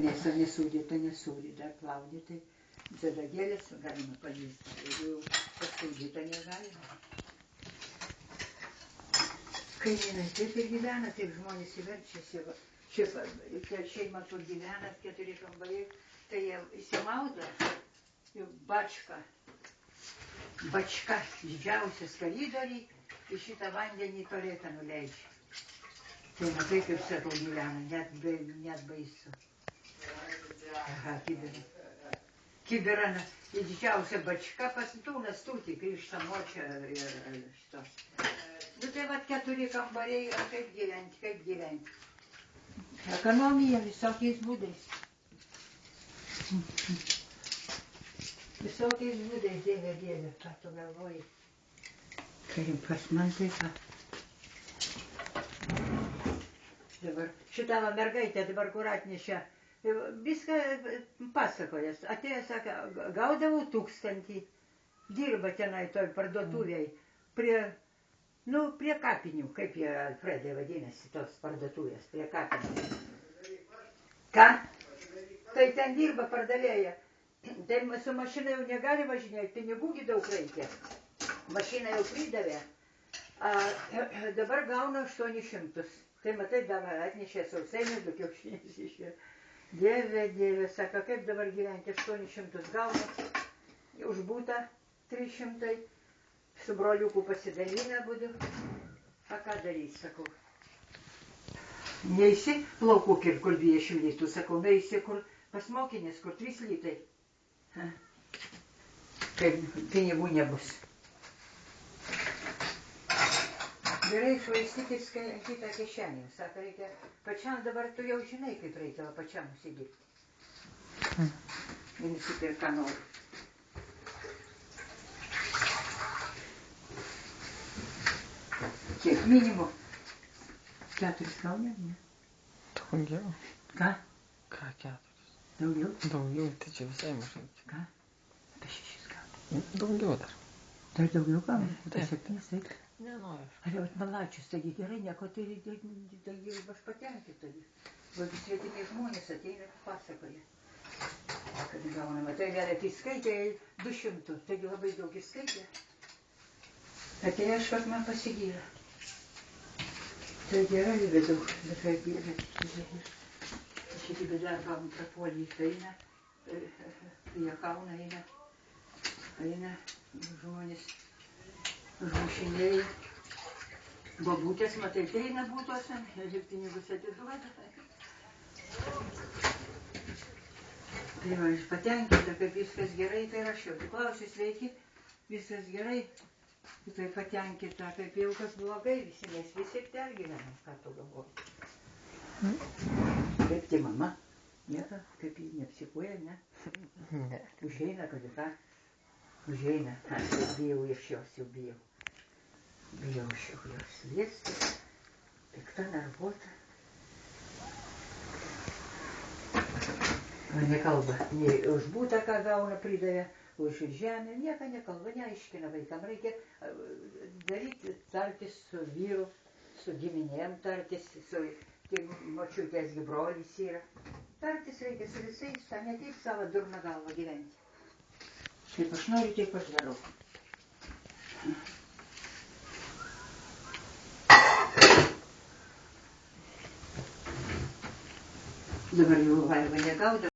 Mėsą nesūdyta, dar plaudyti. Zadagėlės galima palysti. Jeigu jau pasūdyta negalima. Kaimynai taip ir gyvena, taip žmonės įverčiasi. Šeima kur gyvena, 4 kambariai, tai jie įsimaudo, jau bačka, didžiausias koridoriai, į šitą vandenį į tualetą nuleidžia. Tai matai, kaip sakau, gyvena, net baisu. Aha, kibirą, didžiausia bačka pasitūnas tūti, Krikšto močia ir šito. Nu tai vat 4 kambariai, o kaip gyventi? Ekonomija visokiais būdais. Visokiais būdais, Dieve, ką tu galvoji. Kaip pas man taip pat. Dabar šitą mergaitę dabar kur atnešė, viską pasakojas. Atėjo, sako, gaudavau 1000, dirba tenai toj parduotuvėj, prie kapinių, kaip jie Alfredai vadinasi, tos parduotuvės, prie kapinių. Ką? Tai ten dirba pardavėja. Tai su mašina jau negali važinėti, pinigų daug reikia. Mašiną jau pridavė, dabar gauna 800. Tai matai, dabar atnešė sausainius, 2 kiaušinius išėjo. Dieve, sako, kaip dabar gyventi, 800 gauna, už butą 300, su broliuku pasidalina būdu. A ką daryti, sakau. Neisi plaukų kur 20 litų, sakau, neisi kur pas mokinės, kur 3 litai. Kai pinigų nebus. Gerai švaistykis kitą kišenį. Sako, reikia pačiam, dabar tu jau žinai, kaip reikia pačiam užsidirbti. Ir nusipirk ką nori. Kiek minimum? 4 gauni, ne? Daugiau. Ką? Ką 4? Daugiau? Daugiau, tai čia visai mažai. Ką? Apie 6 gauni. Daugiau dar. Dar daugiau gauni? Apie 7, taip? Nenoriu. Ar jau malačius, taigi gerai, nieko, tai aš patenkinta. Vadų svetiniai žmonės ateina ir pasakoja. Kad gaunama, tai vieną įskaitė 200, taigi labai daug įskaitė. Atėjo aš, kad man pasigyrė. Tai gerai, vedau, bet kaip yra. Šitį bedarbą prapuolį eina, jie kauna eina žmonės. Užmušinėjai, babutės, matai, eina būtuose, ir pinigus atiduoda. Tai va, aš patenkinta, kaip viskas gerai, tai rašiau. Tu klausiu, sveiki, viskas gerai, tai patenkinta, kaip jau kas blogai, visi, mes visi pergyvenam, ką tu galvoji. Kaip tai mama, nieko, kaip jį neapsikuoja, ne? Ne. Užeina, kad ką? Užeina, aš bijau iš jos, jau bijau. Bijau iš jos liesti, pikta, nervuota. Nekalba, nei už būtą, ką gauna, pridavė, už žemę, nieko nekalba, neaiškina vaikam. Reikia daryti, tartis su vyru, su giminėm tartis, su močiutės brolis yra. Tartis reikia su visais, tą ne taip savo durną galvą gyventi. Kaip aš noriu, taip aš darau. Dabar jau valgo negauda.